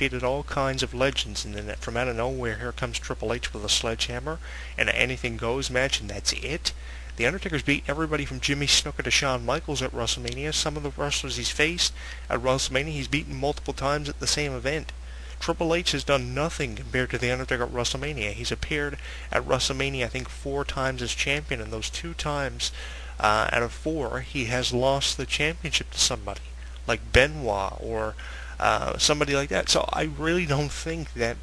defeated all kinds of legends, and then from out of nowhere, here comes Triple H with a sledgehammer and an anything goes match, and that's it. The Undertaker's beaten everybody from Jimmy Snuka to Shawn Michaels at WrestleMania. Some of the wrestlers he's faced at WrestleMania, he's beaten multiple times at the same event. Triple H has done nothing compared to The Undertaker at WrestleMania. He's appeared at WrestleMania, I think, 4 times as champion, and those 2 times out of 4, he has lost the championship to somebody, like Benoit or somebody like that. So I really don't think that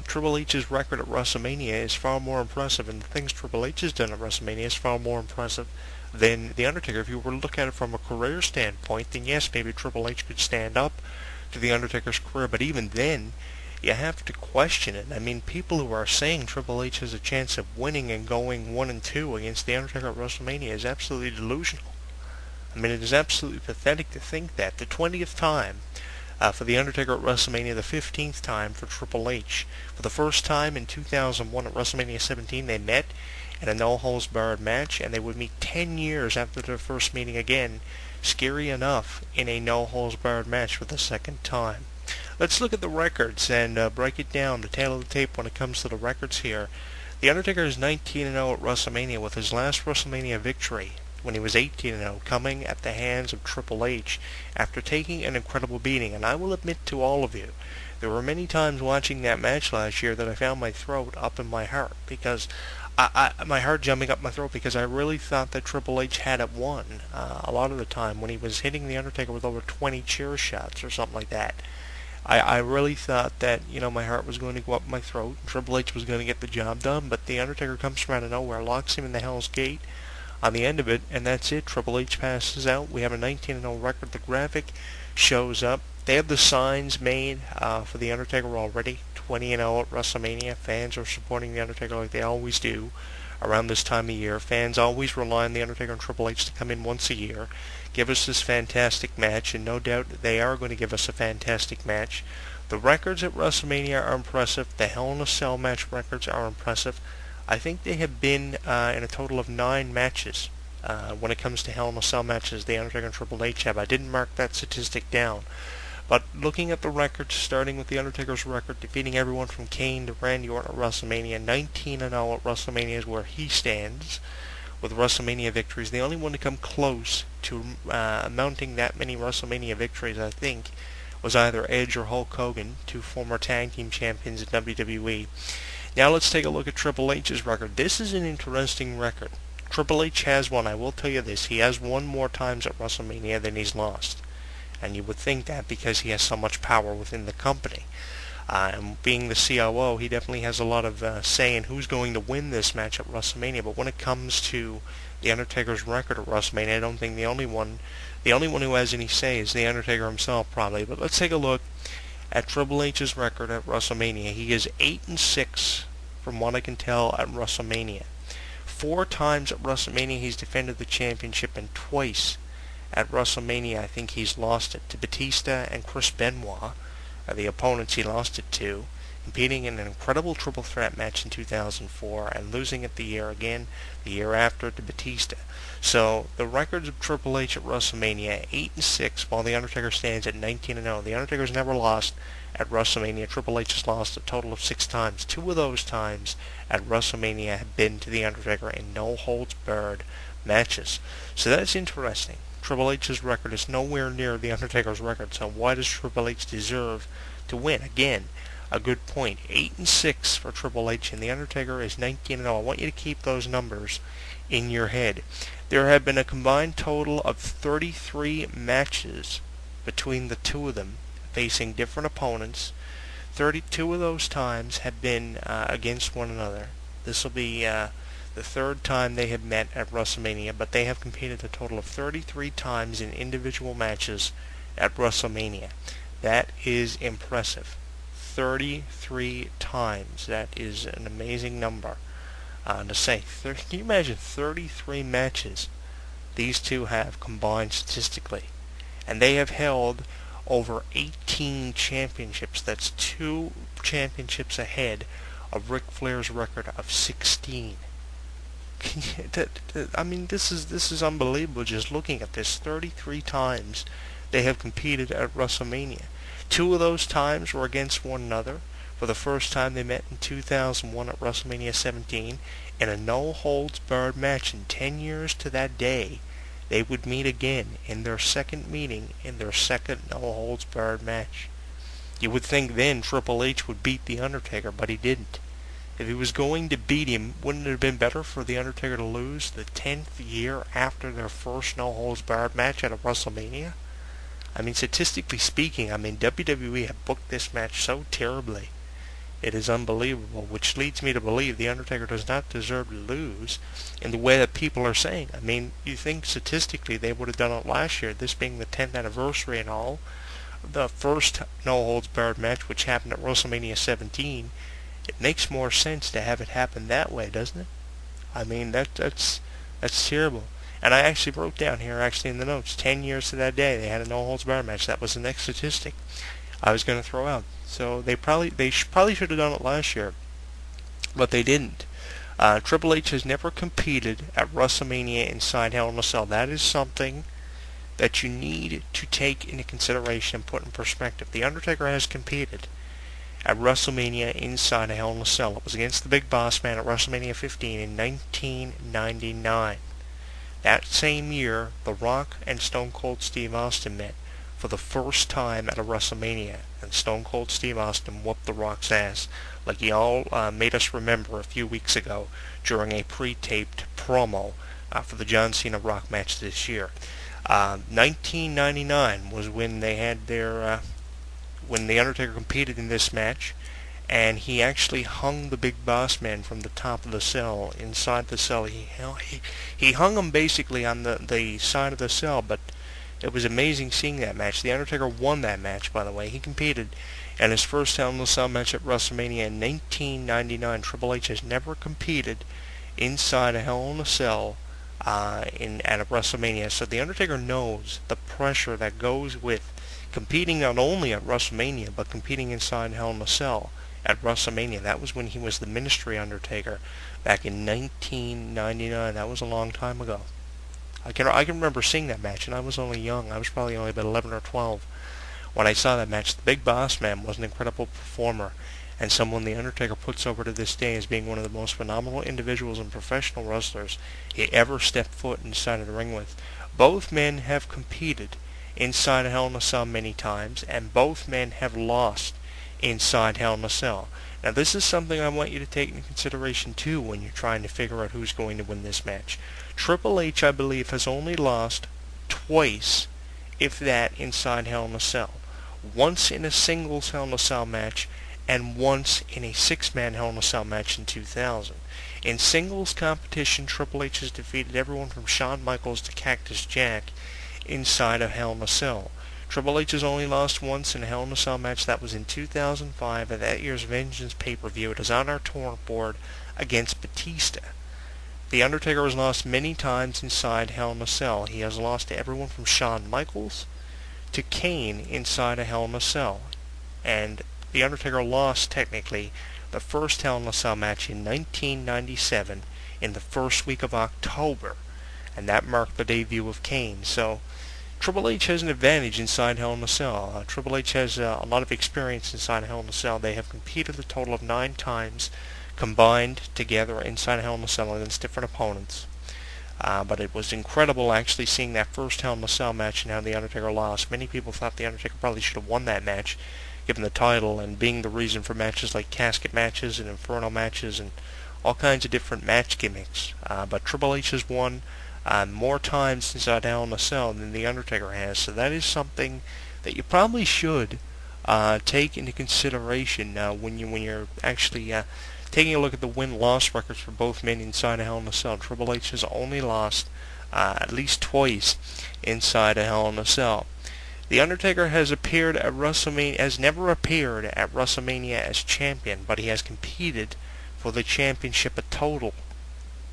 Triple H's record at WrestleMania is far more impressive, and the things Triple H has done at WrestleMania is far more impressive than The Undertaker. If you were to look at it from a career standpoint, then yes, maybe Triple H could stand up to The Undertaker's career, but even then, you have to question it. I mean, people who are saying Triple H has a chance of winning and going 1-2 against The Undertaker at WrestleMania is absolutely delusional. I mean, it is absolutely pathetic to think that. The 20th time for The Undertaker at WrestleMania, the 15th time for Triple H. For the first time in 2001 at WrestleMania 17, they met in a no-holds-barred match, and they would meet 10 years after their first meeting again, scary enough, in a no-holds-barred match for the second time. Let's look at the records and break it down, the tail of the tape when it comes to the records here. The Undertaker is 19-0 at WrestleMania, with his last WrestleMania victory when he was 18-0, coming at the hands of Triple H after taking an incredible beating. And I will admit to all of you, there were many times watching that match last year that I found my throat up in my heart, because my heart jumping up my throat, because I really thought that Triple H had it won a lot of the time when he was hitting The Undertaker with over 20 chair shots or something like that. I really thought that, my heart was going to go up my throat, and Triple H was going to get the job done, but The Undertaker comes from out of nowhere, locks him in the Hell's Gate on the end of it, and that's it. Triple H passes out. We have a 19-0 record. The graphic shows up. They have the signs made for The Undertaker already. 20-0 at WrestleMania. Fans are supporting The Undertaker like they always do around this time of year. Fans always rely on The Undertaker and Triple H to come in once a year, give us this fantastic match, and no doubt they are going to give us a fantastic match. The records at WrestleMania are impressive. The Hell in a Cell match records are impressive. I think they have been in a total of 9 matches when it comes to Hell in a Cell matches The Undertaker and Triple H have. I didn't mark that statistic down. But looking at the records, starting with The Undertaker's record, defeating everyone from Kane to Randy Orton at WrestleMania, 19-0 at WrestleMania is where he stands with WrestleMania victories. The only one to come close to mounting that many WrestleMania victories, I think, was either Edge or Hulk Hogan, 2 former tag team champions in WWE. Now let's take a look at Triple H's record. This is an interesting record. Triple H has won. I will tell you this. He has won more times at WrestleMania than he's lost. And you would think that because he has so much power within the company. And being the COO, he definitely has a lot of say in who's going to win this match at WrestleMania. But when it comes to The Undertaker's record at WrestleMania, I don't think the only one who has any say is The Undertaker himself, probably. But let's take a look at Triple H's record at WrestleMania. He is 8-6 from what I can tell at WrestleMania. 4 times at WrestleMania he's defended the championship, and twice at WrestleMania I think he's lost it to Batista and Chris Benoit, the opponents he lost it to, competing in an incredible triple threat match in 2004 and losing it the year after to Batista. So the records of Triple H at WrestleMania, 8-6, while The Undertaker stands at 19-0. The Undertaker's never lost at WrestleMania. Triple H has lost a total of 6 times. 2 of those times at WrestleMania have been to The Undertaker in no-holds-barred matches. So that's interesting. Triple H's record is nowhere near The Undertaker's record, so why does Triple H deserve to win? Again, a good point. 8-6 for Triple H, and The Undertaker is 19-0. I want you to keep those numbers in your head. There have been a combined total of 33 matches between the two of them, facing different opponents. 32 of those times have been against one another. This will be the 3rd time they have met at WrestleMania, but they have competed a total of 33 times in individual matches at WrestleMania. That is impressive. 33 times. That is an amazing number to say. Can you imagine 33 matches these two have combined statistically? And they have held over 18 championships. That's 2 championships ahead of Ric Flair's record of 16. I mean, this is unbelievable just looking at this. 33 times they have competed at WrestleMania. Two of those times were against one another. For the first time they met in 2001 at WrestleMania 17 in a no-holds-barred match. In 10 years to that day, they would meet again in their second meeting in their second no-holds-barred match. You would think then Triple H would beat The Undertaker, but he didn't. If he was going to beat him, wouldn't it have been better for The Undertaker to lose the 10th year after their first no-holds-barred match at a WrestleMania? I mean, statistically speaking, WWE have booked this match so terribly. It is unbelievable, which leads me to believe The Undertaker does not deserve to lose in the way that people are saying. I mean, you think statistically they would have done it last year, this being the 10th anniversary and all. The first no-holds-barred match, which happened at WrestleMania 17, it makes more sense to have it happen that way, doesn't it? I mean, that's terrible. And I actually wrote down here, in the notes, 10 years to that day, they had a no-holds-barred match. That was the next statistic I was going to throw out. So they probably should have done it last year, but they didn't. Triple H has never competed at WrestleMania inside Hell in a Cell. That is something that you need to take into consideration and put in perspective. The Undertaker has competed at WrestleMania inside Hell in a Cell. It was against the Big Boss Man at WrestleMania 15 in 1999. That same year, The Rock and Stone Cold Steve Austin met for the first time at a WrestleMania, and Stone Cold Steve Austin whooped The Rock's ass, like he all made us remember a few weeks ago during a pre-taped promo for the John Cena Rock match this year. 1999 was when they had their when The Undertaker competed in this match, and he actually hung the Big Boss Man from the top of the cell, inside the cell. He hung him basically on the side of the cell, but it was amazing seeing that match. The Undertaker won that match, by the way. He competed in his first Hell in a Cell match at WrestleMania in 1999. Triple H has never competed inside a Hell in a Cell at a WrestleMania. So The Undertaker knows the pressure that goes with competing not only at WrestleMania, but competing inside Hell in a Cell at WrestleMania. That was when he was the Ministry Undertaker back in 1999. That was a long time ago. I can remember seeing that match, and I was only young. I was probably only about 11 or 12 when I saw that match. The Big Boss Man was an incredible performer, and someone The Undertaker puts over to this day as being one of the most phenomenal individuals and professional wrestlers he ever stepped foot inside of the ring with. Both men have competed inside Hell in a Cell many times, and both men have lost inside Hell in a Cell. Now, this is something I want you to take into consideration too when you're trying to figure out who's going to win this match. Triple H, I believe, has only lost twice, if that, inside Hell in a Cell. Once in a singles Hell in a Cell match, and once in a six-man Hell in a Cell match in 2000. In singles competition, Triple H has defeated everyone from Shawn Michaels to Cactus Jack inside of Hell in a Cell. Triple H has only lost once in a Hell in a Cell match. That was in 2005 at that year's Vengeance pay-per-view. It is on our tournament board against Batista. The Undertaker has lost many times inside Hell in a Cell. He has lost to everyone from Shawn Michaels to Kane inside a Hell in a Cell. And The Undertaker lost, technically, the first Hell in a Cell match in 1997 in the first week of October. And that marked the debut of Kane. So Triple H has an advantage inside Hell in a Cell. Triple H has a lot of experience inside Hell in a Cell. They have competed a total of 9 times combined together inside Hell in a Cell against different opponents. But it was incredible actually seeing that first Hell in a Cell match and how The Undertaker lost. Many people thought The Undertaker probably should have won that match, given the title and being the reason for matches like casket matches and inferno matches and all kinds of different match gimmicks. But Triple H has won more times inside Hell in a Cell than The Undertaker has. So that is something that you probably should take into consideration when you're actually taking a look at the win-loss records for both men inside a Hell in a Cell. Triple H has only lost at least twice inside a Hell in a Cell. The Undertaker has never appeared at WrestleMania as champion, but he has competed for the championship a total.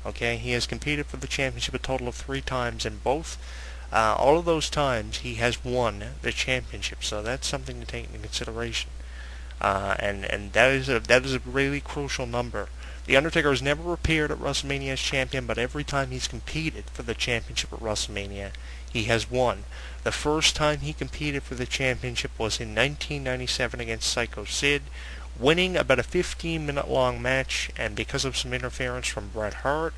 Okay, he has competed for the championship a total of 3 times, and all of those times he has won the championship. So that's something to take into consideration. And that is a really crucial number The Undertaker has never appeared at WrestleMania as champion, but every time he's competed for the championship at WrestleMania, he has won. The first time he competed for the championship was in 1997 against Psycho Sid, winning about a 15-minute long match, and because of some interference from Bret Hart,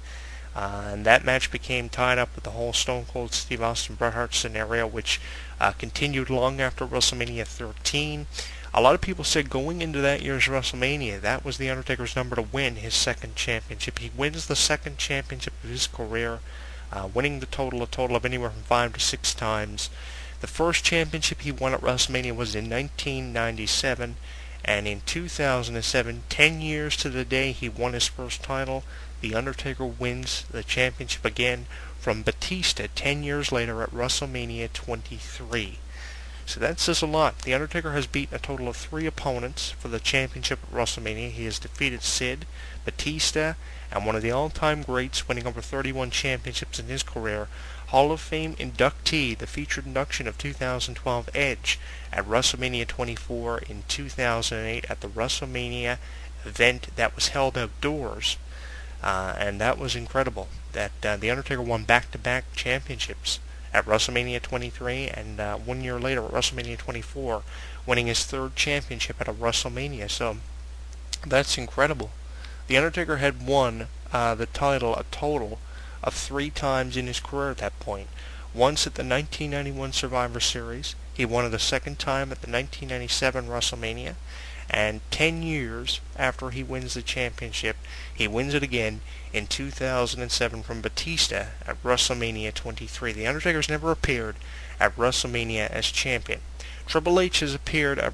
and that match became tied up with the whole Stone Cold Steve Austin Bret Hart scenario, which continued long after WrestleMania 13. A lot of people said going into that year's WrestleMania, that was The Undertaker's number to win his second championship. He wins the second championship of his career, winning the total of anywhere from 5 to 6 times. The first championship he won at WrestleMania was in 1997, and in 2007, 10 years to the day he won his first title, The Undertaker wins the championship again from Batista 10 years later at WrestleMania 23. So that says a lot. The Undertaker has beaten a total of 3 opponents for the championship at WrestleMania. He has defeated Sid, Batista, and one of the all-time greats, winning over 31 championships in his career, Hall of Fame inductee, the featured induction of 2012 Edge at WrestleMania 24 in 2008 at the WrestleMania event that was held outdoors. And that was incredible. That The Undertaker won back-to-back championships at WrestleMania 23 and 1 year later at WrestleMania 24, winning his 3rd championship at a WrestleMania. So that's incredible. The Undertaker had won the title a total of 3 times in his career at that point. Once at the 1991 Survivor Series, he won it a second time at the 1997 WrestleMania, and 10 years after he wins the championship, he wins it again in 2007 from Batista at WrestleMania 23. The Undertaker's never appeared at WrestleMania as champion. Triple H has appeared at